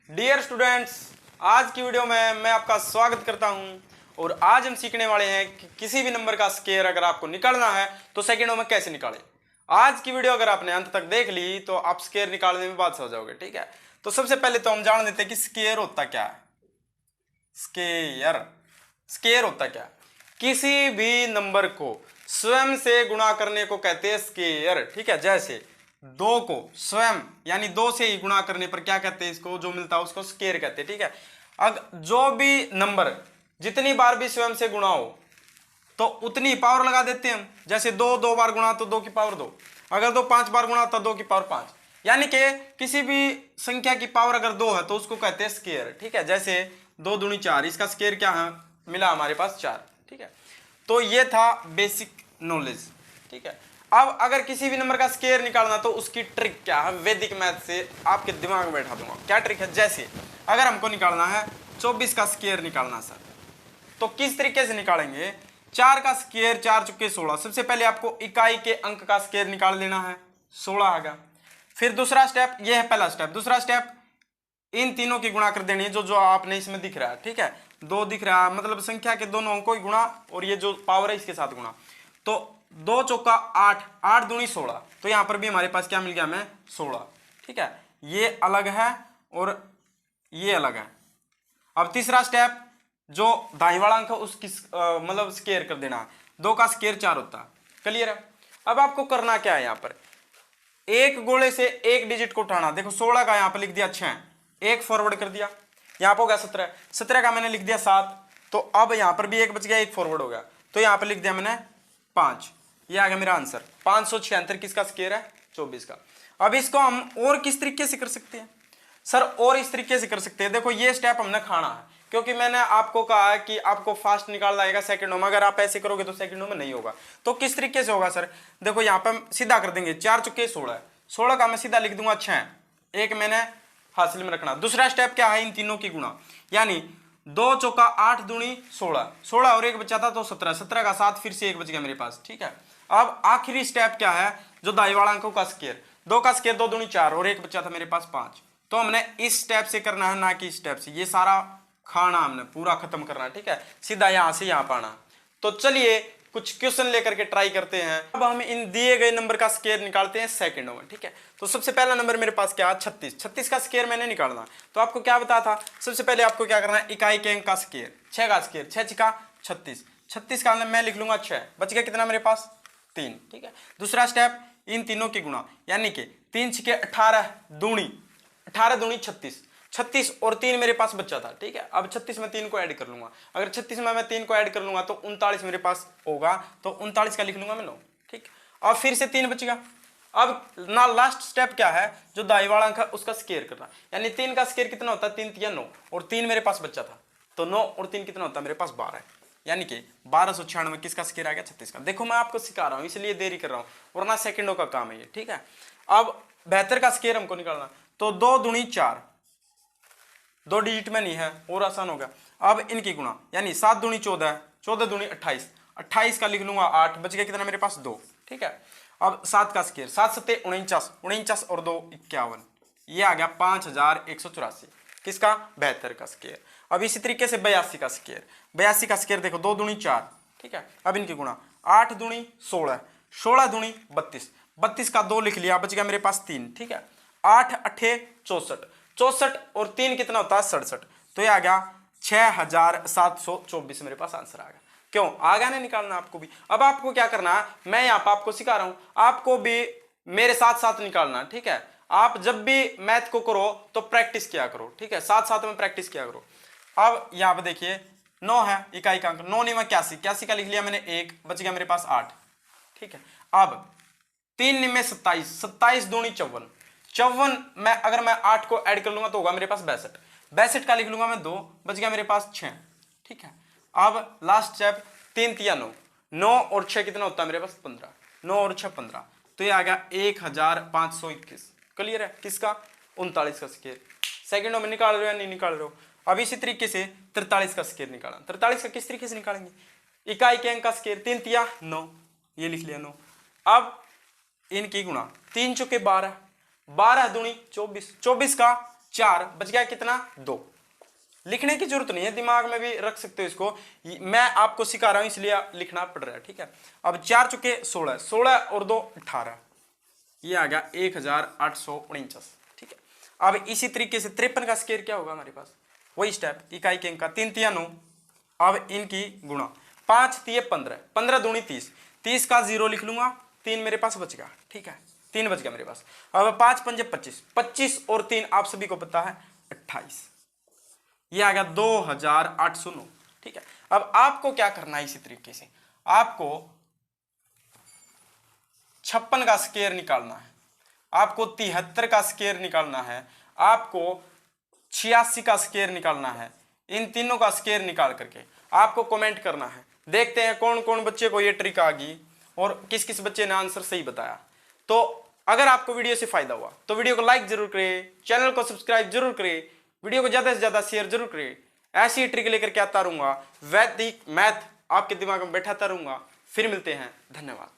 Dear students, आज की video में मैं आपका स्वागत करता हूं और आज हम सीखने वाले हैं कि किसी भी नंबर का स्क्वायर अगर आपको निकालना है तो सेकंडों में कैसे निकालें। आज की वीडियो अगर आपने अंत तक देख ली तो आप स्क्वायर निकालने में बात हो जाओगे। ठीक है, तो सबसे पहले तो हम जान लेते हैं कि स्क्वायर होता क्या है। स्क्वायर होता क्या है? किसी भी नंबर को स्वयं से गुणा करने को कहते हैं स्क्वायर। ठीक है, जैसे दो को स्वयं यानी दो से ही गुणा करने पर क्या कहते हैं, इसको जो मिलता है उसको स्क्वायर कहते हैं। ठीक है, अगर जो भी नंबर जितनी बार भी स्वयं से गुणा हो तो उतनी पावर लगा देते हैं हम। जैसे दो बार गुणा तो 2 की पावर 2, अगर दो 5 बार गुणा तो 2 की पावर 5। यानी कि किसी भी संख्या की पावर अगर 2 है तो उसको कहते हैं स्क्वायर। ठीक है, जैसे 2 दूनी 4, इसका स्क्वायर क्या है, मिला हमारे पास 4। ठीक है, तो ये था बेसिक नॉलेज। ठीक है, अब अगर किसी भी नंबर का स्क्वायर निकालना तो उसकी ट्रिक क्या है, वैदिक मैथ से आपके दिमाग में बैठा दूंगा। क्या ट्रिक है, जैसे अगर हमको निकालना है 24 का स्क्वायर निकालना सर, तो किस तरीके से निकालेंगे। 4 का स्क्वायर 4 चुके 16। सबसे पहले आपको इकाई के अंक का स्क्वायर निकाल लेना है, 16 आ गया। फिर दूसरा स्टेप, ये है पहला स्टेप। दूसरा स्टेप, इन तीनों की गुणा कर देनी है, जो आपने इसमें दिख रहा है। ठीक है, 2 दिख रहा है, मतलब संख्या के दोनों अंकों की गुणा और ये जो पावर है इसके साथ गुणा। तो 2 चौका 8, 8 दूनी 16, तो यहां पर भी हमारे पास क्या मिल गया हमें, 16। ठीक है, ये अलग है और ये अलग है। अब तीसरा स्टेप, जो दाईं वाला अंक है उसकी मतलब स्क्वायर कर देना है। 2 का स्क्वायर 4 होता है। क्लियर है। अब आपको करना क्या है, यहां पर एक गोले से एक डिजिट को उठाना। देखो 16 का यहां पर लिख दिया 6, एक फॉरवर्ड कर दिया, यहां पर हो गया 17। 17 का मैंने लिख दिया 7, तो अब यहां पर भी एक बच गया, एक फॉरवर्ड हो गया, तो यहां पर लिख दिया मैंने 5। ये आ गया मेरा आंसर। 576 किसका स्क्वायर है, 24 का। अब इसको हम और किस तरीके से कर सकते हैं सर, और इस तरीके से कर सकते हैं। देखो ये स्टेप हमने खाना है, क्योंकि मैंने आपको कहा है कि आपको फास्ट निकालना आएगा सेकंडों में। अगर आप ऐसे करोगे तो सेकंडों में नहीं होगा। तो किस तरीके से होगा सर, देखो यहाँ पे हम सीधा कर देंगे। 4 चुके 16, 16 का मैं सीधा लिख दूंगा 6, एक मैंने हासिल में रखना। दूसरा स्टेप क्या है, इन तीनों की गुणा, यानी 2 चौका 8 दूनी 16, 16 और एक बचा था तो 17, 17 का 7, फिर से एक बच गया मेरे पास। ठीक है, अब आखिरी स्टेप क्या है, जो दाईं वाला अंकों का स्क्वायर, 2 का स्क्वायर 2 दूनी 4 और एक बचा था मेरे पास 5। तो हमने इस स्टेप से करना है, ना कि इस स्टेप से। ये सारा खाना हमने पूरा खत्म करना है। ठीक है, सीधा यहां से यहां पाना। तो चलिए कुछ क्वेश्चन लेकर के ट्राई करते हैं। अब हम इन दिए गए नंबर का स्क्वायर निकालते हैं सेकंडों में। ठीक है, तो सबसे पहला नंबर मेरे पास क्या है, 36। 36 का स्क्वायर मैंने निकालना, तो आपको क्या बताया था, सबसे पहले आपको क्या करना है, इकाई के अंक का स्क्वायर। 6 का स्क्वायर 6 का 36, 36 का मैं लिख लूंगा 6, बच गया कितना मेरे पास, 3। ठीक है, दूसरा स्टेप, इन तीनों की गुणा, यानी कि 3 6 18 दूनी 18 दूनी 36, 36 और 3 मेरे पास बच्चा था। ठीक है, अब 36 में 3 को ऐड कर लूंगा। अगर 36 में मैं 3 को ऐड कर लूंगा तो 39 मेरे पास होगा, तो 39 का लिख लूंगा मैं 9। ठीक, और फिर से 3 बचेगा। अब ना लास्ट स्टेप क्या है, जो दाईं वाला अंक है उसका स्क्वायर करना, यानी 3 का स्क्वायर कितना होता है, 3 3 9, और 3 मेरे पास बच्चा था, तो 9 और 3 कितना होता है मेरे पास 12 है, यानी कि 1296 किसका स्क्वायर आ गया, 36 का। देखो मैं आपको सिखा रहा हूं इसलिए देरी कर रहा हूं, वरना सेकंडों का काम है ये। ठीक है, अब 72 का स्क्वायर हमको निकालना, तो 2 दूनी 4, 2 डिजिट में नहीं है और आसान हो गया। अब इनकी गुणा, यानी 7 दूनी 14, 14 दूनी 28, 28 का लिख लूंगा 8, बच गया कितना मेरे पास 2। ठीक है, अब 7 का स्क्वायर, 7 7 49, 49 और 2 51, ये आ गया 5184 किसका, 72 का स्क्वायर। अब इसी तरीके से 82 का स्क्वायर, 82 का स्क्वायर देखो 2 दूनी 4। ठीक है, अब इनकी गुणा, 8 दूनी 16, 16 दूनी 32, 32 का 2 लिख लिया, बच गया मेरे पास 3। ठीक है, 8 8 64, 64 और 3 कितना होता है 67, तो ये आ गया 6724 मेरे पास आंसर आ गया। क्यों आ गया, नहीं निकालना आपको भी। अब आपको क्या करना है, मैं यहाँ पर आपको सिखा रहा हूं, आपको भी मेरे साथ साथ निकालना। ठीक है, आप जब भी मैथ को करो तो प्रैक्टिस किया करो। ठीक है, साथ साथ में प्रैक्टिस किया करो। अब यहाँ पे देखिए 9 है इकाई का अंक, 9 9 81, 81 का लिख लिया मैंने 1, बच गया मेरे पास 8। ठीक है, अब 3 9 27, 27 दूनी 54, 54 में अगर मैं 8 को ऐड कर लूंगा तो होगा मेरे पास 62, 62 का लिख लूंगा मैं 2, बच गया मेरे पास 6। ठीक है, अब लास्ट स्टेप, 3 3 9, 9 और 6 कितना होता है मेरे पास 15, 9 और 6 15, तो ये आ गया 1521। क्लियर है, किसका, 39 का स्क्वायर। सेकंडों में निकाल रहे हो या नहीं निकाल रहे हो। अब इसी तरीके से 43 का स्क्वायर निकाला, 43 का किस तरीके से निकालेंगे, इकाई के अंक का स्क्वायर, 3 3 9, ये लिख लिया 9। अब इनकी गुणा, 3 चौके 12, 12 दूनी 24, 24 का 4 बच गया कितना 2। लिखने की जरूरत नहीं है, दिमाग में भी रख सकते हो इसको, मैं आपको सिखा रहा हूं इसलिए लिखना पड़ रहा है, ठीक है। अब 4 चुके 16, 16 और 2 18, ये आ गया 1849, ठीक है। अब इसी तरीके से 53 का स्क्वायर क्या होगा हमारे पास, वही स्टेप, इकाई के अंक का 3 तिया 9, अब इनकी गुणा 5 तिये 15, 15 दूनी 30, 30 का 0 लिख लूंगा, 3 मेरे पास बच गया, ठीक है, 3 बच गया मेरे पास। अब 5 पंजे 25, 25 और 3 आप सभी को पता है 28, ये आ गया 2809, ठीक है। अब आपको क्या करना है, इसी तरीके से आपको 56 का स्क्वायर निकालना है, आपको 73 का स्क्वायर निकालना है, आपको 86 का स्क्वायर निकालना है। इन तीनों का स्क्वायर निकाल करके आपको कमेंट करना है, देखते हैं कौन कौन बच्चे को ये ट्रिक आ गई और किस किस बच्चे ने आंसर सही बताया। तो अगर आपको वीडियो से फायदा हुआ तो वीडियो को लाइक जरूर करें, चैनल को सब्सक्राइब जरूर करें, वीडियो को ज्यादा से ज्यादा शेयर जरूर करें। ऐसी ही ट्रिक लेकर के आता रहूंगा, वैदिक मैथ आपके दिमाग में बैठाता रहूंगा। फिर मिलते हैं, धन्यवाद।